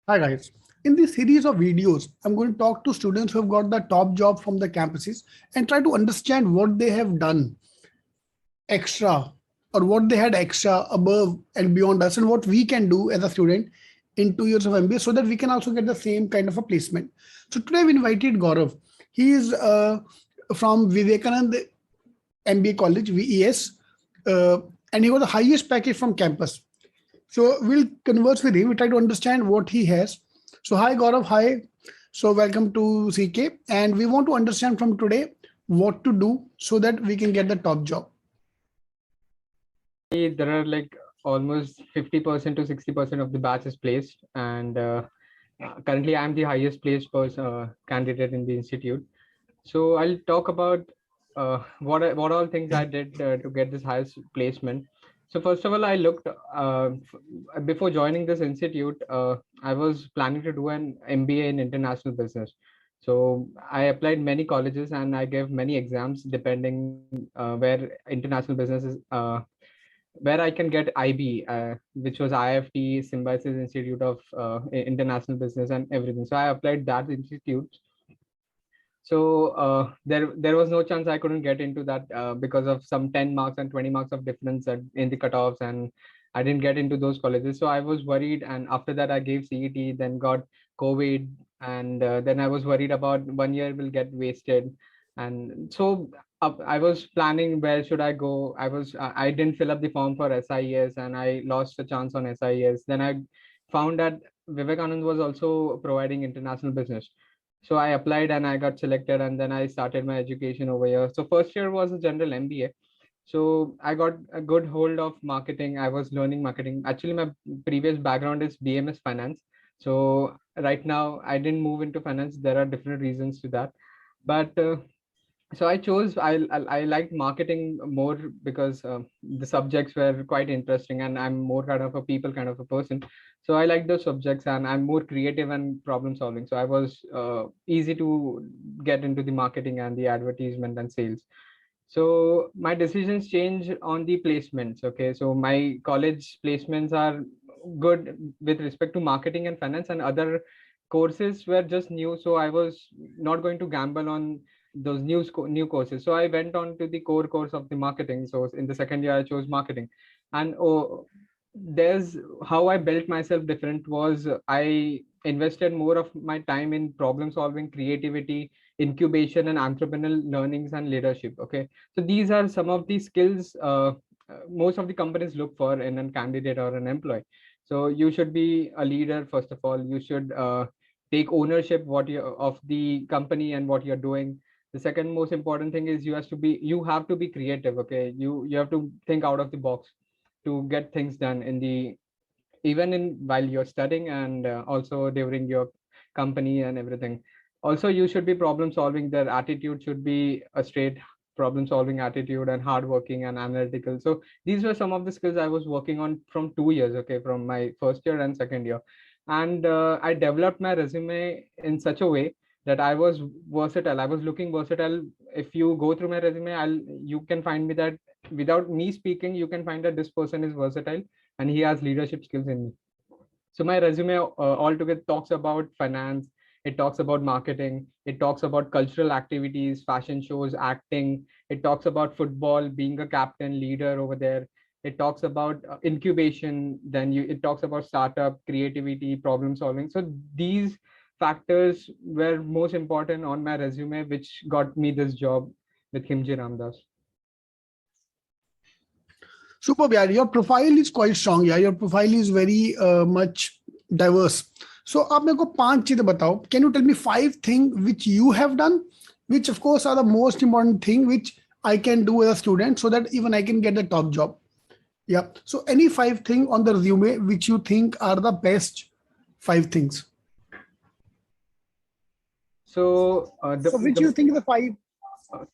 Hi guys. In this series of videos, I'm going to talk to students who have got the top job from the campuses and try to understand what they have done extra or what they had extra above and beyond us and what we can do as a student in 2 years of MBA so that we can also get the same kind of a placement. So today we invited Gaurav. He is from Vivekananda MBA College, VES, uh, and he got the highest package from campus. So we'll converse with him. We try to understand what he has. So hi Gaurav, hi. So welcome to CK, and we want to understand from today what to do so that we can get the top job. There are like almost 50% to 60% of the batch is placed, and currently I'm the highest placed candidate in the institute. So I'll talk about what all things I did to get this highest placement. So first of all, I looked before joining this institute. I was planning to do an MBA in international business. So I applied many colleges and I gave many exams depending where international business is. Where I can get IB, which was IFT, Symbiosis Institute of International Business and everything. So I applied that institute. So there was no chance I couldn't get into that because of some 10 marks and 20 marks of difference in the cutoffs, and I didn't get into those colleges. So I was worried, and after that I gave CET, then got COVID, and then I was worried about 1 year will get wasted, and so I was planning where should I go. I didn't fill up the form for SIES, and I lost a chance on SIES. Then I found that Vivekanand was also providing international business. So I applied and I got selected, and then I started my education over here. So first year was a general MBA. So I got a good hold of marketing. I was learning marketing. Actually, my previous background is BMS finance. So right now I didn't move into finance. There are different reasons to that. But so I chose I liked marketing more because the subjects were quite interesting, and I'm more kind of a people kind of a person. So I like those subjects, and I'm more creative and problem solving. So I was easy to get into the marketing and the advertisement and sales. So my decisions change on the placements. Okay, so my college placements are good with respect to marketing and finance, and other courses were just new. So I was not going to gamble on those new courses. So I went on to the core course of the marketing. So in the second year, I chose marketing, and there's how I built myself different was I invested more of my time in problem solving, creativity, incubation, and entrepreneurial learnings and leadership. Okay, so these are some of the skills most of the companies look for in a candidate or an employee. So you should be a leader. First of all, you should take ownership of the company and what you're doing. The second most important thing is you have to be creative. Okay, you have to think out of the box to get things done in the even in while you're studying, and also during your company and everything. Also, you should be problem solving. Their attitude should be a straight problem solving attitude and hardworking and analytical. So these were some of the skills I was working on from 2 years, okay, from my first year and second year. And I developed my resume in such a way that I was versatile. I was looking versatile. If you go through my resume, you can find me that without me speaking, you can find that this person is versatile and he has leadership skills in me. So my resume altogether talks about finance, it talks about marketing, it talks about cultural activities, fashion shows, acting, it talks about football, being a captain, leader over there. It talks about incubation, it talks about startup, creativity, problem solving. So these factors were most important on my resume, which got me this job with Himji Ramdas. Superb, yeah. Your profile is quite strong. Yeah, your profile is very much diverse. So, आप मेरे को 5 चीजें बताओ. Can you tell me 5 things which you have done, which of course are the most important thing which I can do as a student so that even I can get the top job. Yeah. So, any 5 things on the resume which you think are the best 5 things. So So, which you think is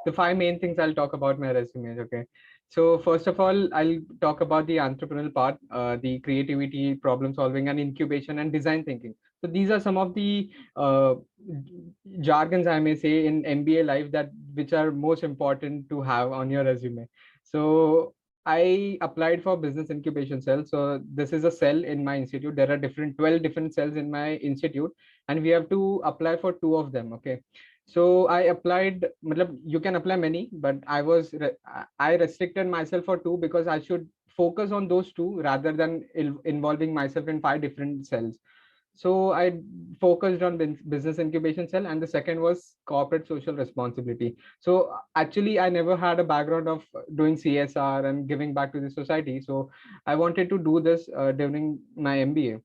the 5 main things I'll talk about my resume. Okay. So first of all, I'll talk about the entrepreneurial part, the creativity, problem solving, and incubation and design thinking. So these are some of the jargons, I may say, in MBA life that which are most important to have on your resume. So I applied for business incubation cell. So this is a cell in my institute. There are 12 different cells in my institute, and we have to apply for two of them. Okay. So I applied, you can apply many, but I restricted myself for two because I should focus on those two rather than involving myself in 5 different cells. So I focused on business incubation cell, and the second was corporate social responsibility. So actually, I never had a background of doing CSR and giving back to the society. So I wanted to do this during my MBA,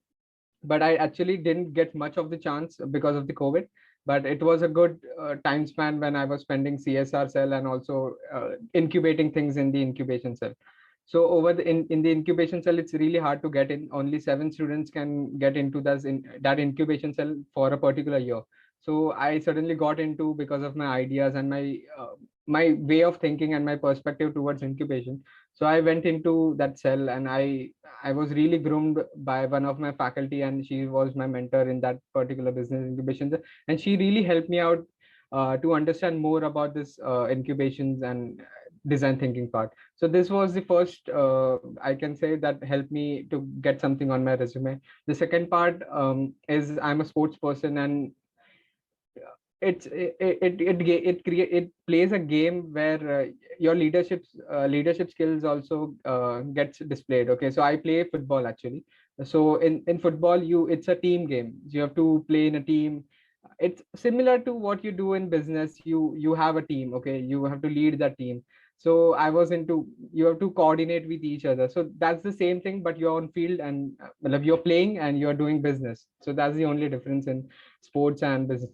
but I actually didn't get much of the chance because of the COVID. But it was a good time span when I was spending CSR cell and also incubating things in the incubation cell. So over in the incubation cell, it's really hard to get in. Only 7 students can get into that incubation cell for a particular year. So I suddenly got into because of my ideas and my way of thinking and my perspective towards incubation. So I went into that cell, and I was really groomed by one of my faculty, and she was my mentor in that particular business incubation cell, and she really helped me out to understand more about this incubations and design thinking part. So this was the first, I can say, that helped me to get something on my resume. The second part is I'm a sports person, and it plays a game where your leadership skills also gets displayed. Okay, so I play football actually. So in football, it's a team game. You have to play in a team. It's similar to what you do in business. You have a team. Okay, you have to lead that team. So I was into, you have to coordinate with each other. So that's the same thing, but you're on field, and you're playing and you're doing business. So that's the only difference in sports and business.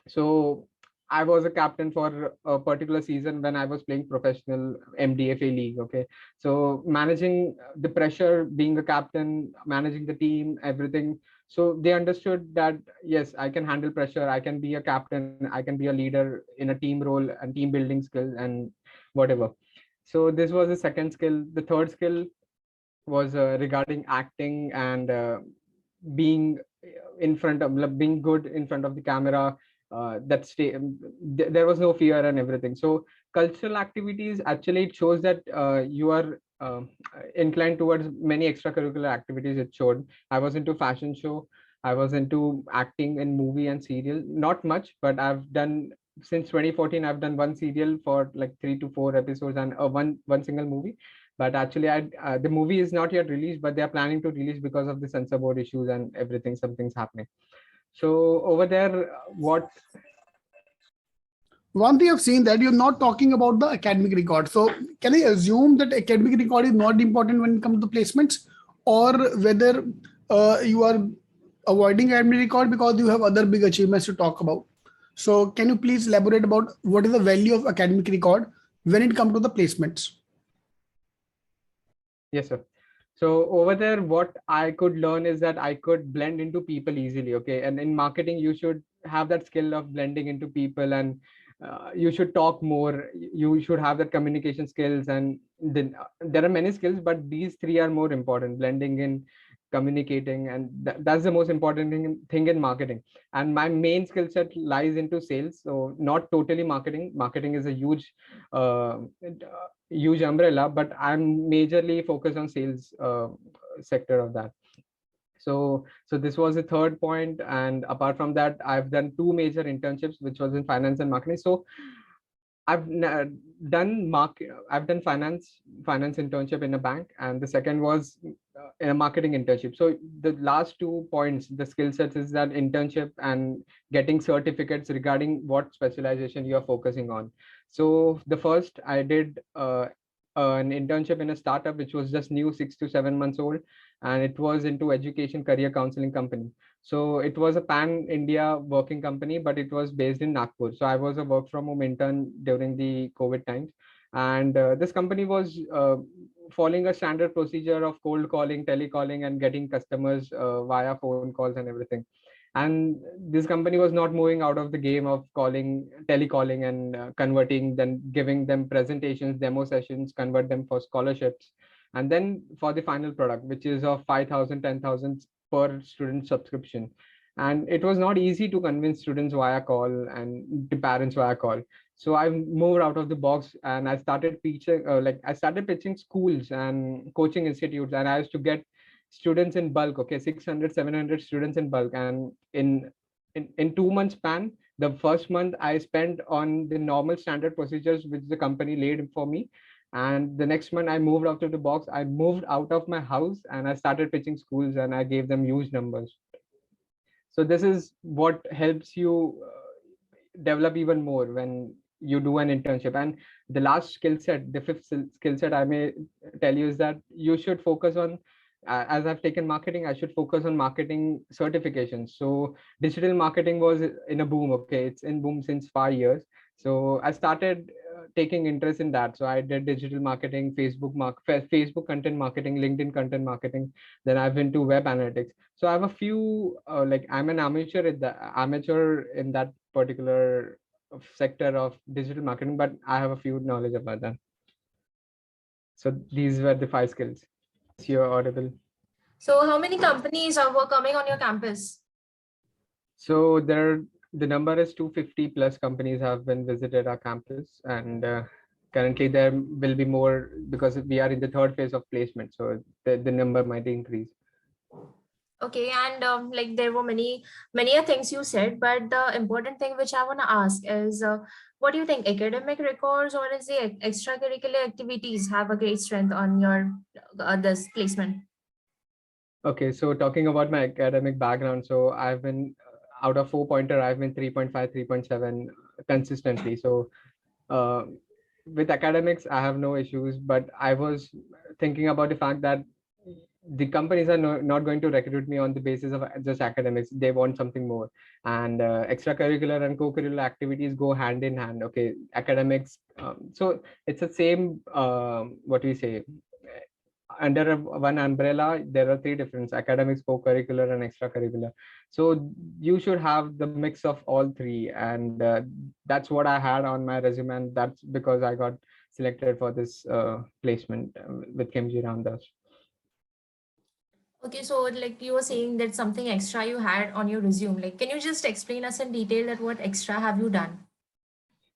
So I was a captain for a particular season when I was playing professional MDFA league. Okay, so managing the pressure, being a captain, managing the team, everything. So they understood that yes, I can handle pressure. I can be a captain. I can be a leader in a team role and team building skills and whatever. So this was the second skill. The third skill was regarding acting and being being good in front of the camera. There was no fear and everything. So cultural activities, actually it shows that you are inclined towards many extracurricular activities. It showed I was into fashion show, I was into acting in movie and serial, not much, but I've done since 2014. I've done one serial for like 3 to 4 episodes and one single movie. But actually the movie is not yet released, but they're planning to release because of the censor board issues and everything. Something's happening. So over there, what One thing I've seen that you're not talking about the academic record. So can I assume that academic record is not important when it comes to placements, or whether you are avoiding academic record because you have other big achievements to talk about? So can you please elaborate about what is the value of academic record when it comes to the placements? Yes, sir. So over there, what I could learn is that I could blend into people easily. Okay, and in marketing, you should have that skill of blending into people, and you should talk more. You should have that communication skills, and then there are many skills, but these three are more important: blending in, communicating, and that's the most important thing in marketing. And my main skill set lies into sales, so not totally marketing. Marketing is a huge umbrella, but I'm majorly focused on sales sector of that. So this was the third point, and apart from that, I've done 2 major internships, which was in finance and marketing. So I've done finance internship in a bank, and the second was in a marketing internship. So the last 2 points, the skill sets, is that internship and getting certificates regarding what specialization you are focusing on. So the first I did an internship in a startup which was just new, 6 to 7 months old, and it was into education career counseling company. So it was a pan India working company, but it was based in Nagpur. So I was a work from home intern during the COVID times. And this company was following a standard procedure of cold calling, telecalling, and getting customers via phone calls and everything. And this company was not moving out of the game of calling, telecalling, and converting, then giving them presentations, demo sessions, convert them for scholarships, and then for the final product, which is of 5,000, 10,000 per student subscription. And it was not easy to convince students via call and the parents via call. So I moved out of the box and I started pitching, I started pitching schools and coaching institutes, and I used to get students in bulk. Okay, 600, 700 students in bulk, and in 2 months span, the first month I spent on the normal standard procedures which the company laid for me, and the next month I moved out of the box. I moved out of my house and I started pitching schools, and I gave them huge numbers. So this is what helps you develop even more when you do an internship. And the last skill set, the fifth skill set I may tell you, is that you should focus on, as I've taken marketing, I should focus on marketing certifications. So digital marketing was in a boom. Okay, it's in boom since 5 years. So I started taking interest in that. So I did digital marketing, Facebook content marketing, LinkedIn content marketing. Then I've been to web analytics. So I have a few, I'm an amateur in that particular sector of digital marketing, but I have a few knowledge about that. So these were the 5 skills. You're audible. So how many companies were coming on your campus? So the number is 250 plus companies have been visited our campus, and currently there will be more because we are in the third phase of placement. So the number might increase. Okay, and like there were many things you said, but the important thing which I want to ask is, what do you think, academic records or is the extracurricular activities have a great strength on your this placement? Okay, so talking about my academic background, so I've been out of 4-pointer, I've been 3.5, 3.7 consistently. So with academics, I have no issues, but I was thinking about the fact that the companies are not going to recruit me on the basis of just academics. They want something more, and extracurricular and co-curricular activities go hand in hand. Okay, academics. So it's the same. What we say, under one umbrella, there are 3 different: academics, co-curricular, and extracurricular. So you should have the mix of all 3, and that's what I had on my resume, and that's because I got selected for this placement with Kimji Ramdas. Okay, so like you were saying that something extra you had on your resume. Like, can you just explain us in detail that what extra have you done?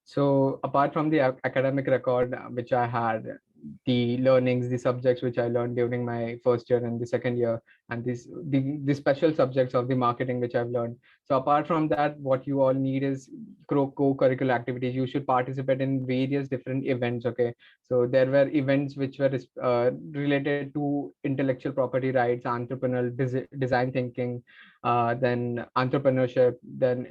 So apart from the academic record which I had, the learnings, the subjects which I learned during my first year and the second year, and the special subjects of the marketing which I've learned. So apart from that, what you all need is co-curricular activities. You should participate in various different events. Okay, so there were events which were related to intellectual property rights, entrepreneurial design thinking, then entrepreneurship, then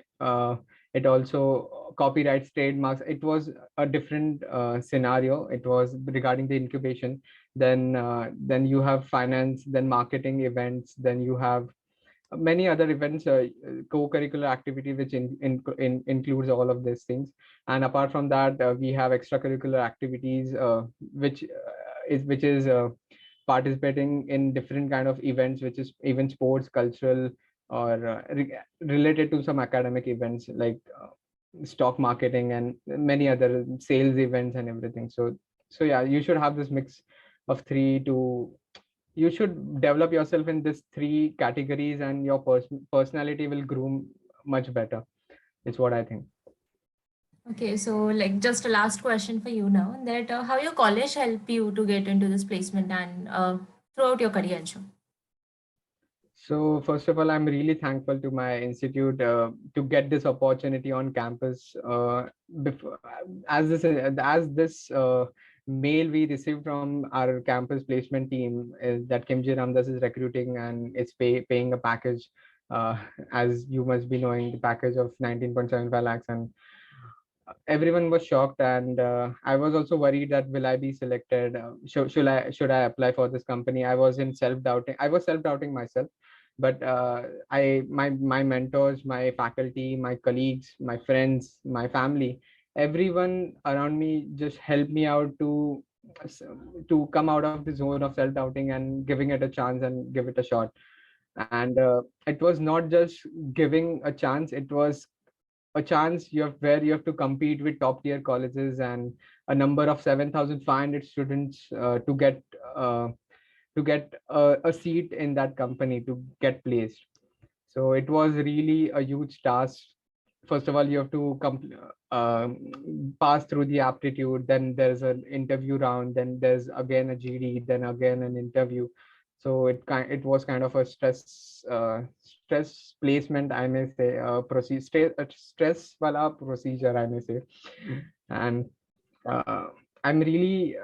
it also copyrights, trademarks. It was a different scenario. It was regarding the incubation. Then you have finance, then marketing events, then you have many other events, co-curricular activity which includes all of these things. And apart from that, we have extracurricular activities which is participating in different kind of events, which is even sports, cultural, or related to some academic events like stock marketing and many other sales events and everything. So yeah, you should have this mix of 3 to, you should develop yourself in this 3 categories, and your personality will groom much better. It's what I think. Okay, so like just a last question for you now, that how your college helped you to get into this placement and throughout your career? So first of all, I'm really thankful to my institute to get this opportunity on campus. Before, as this mail we received from our campus placement team is that Kimji Ramdas is recruiting and it's paying a package, as you must be knowing, the package of 19.75 lakhs, and everyone was shocked, and I was also worried that will I be selected, should I apply for this company. I was self-doubting myself, but my mentors, my faculty, my colleagues, my friends, my family, everyone around me just helped me out to come out of the zone of self-doubting and giving it a chance and give it a shot. And it was not just giving a chance, it was a chance where you have to compete with top tier colleges and a number of 7,500 students uh, to get a seat in that company, to get placed. So it was really a huge task first of all, you have to pass through the aptitude, then there's an interview round, then there's again a GD, then again an interview. So it was kind of a stress placement, I may say, stress wala procedure, I may say. And uh, I'm really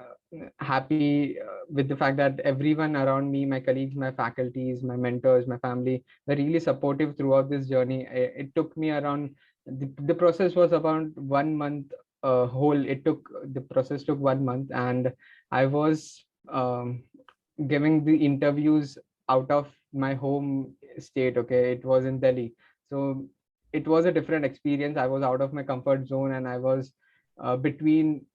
happy with the fact that everyone around me, my colleagues, my faculties, my mentors, my family, were really supportive throughout this journey. It took me around, the process was about 1 month whole. The process took 1 month, and I was giving the interviews out of my home state. Okay, it was in Delhi. So it was a different experience. I was out of my comfort zone, and I was between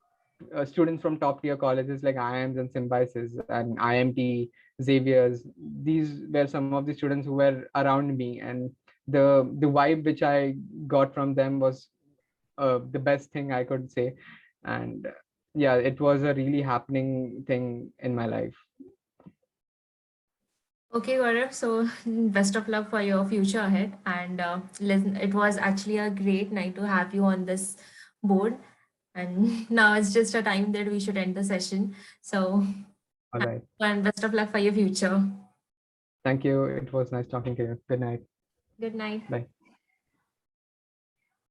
students from top tier colleges like IIMs and Symbiosis and IMT, Xavier's. These were some of the students who were around me, and the vibe which I got from them was the best thing I could say. And yeah, it was a really happening thing in my life. Okay, Gaurav. So best of luck for your future ahead. And listen, it was actually a great night to have you on this board. And now it's just a time that we should end the session. So All right. and best of luck for your future. Thank you. It was nice talking to you. Good night. Good night. Bye.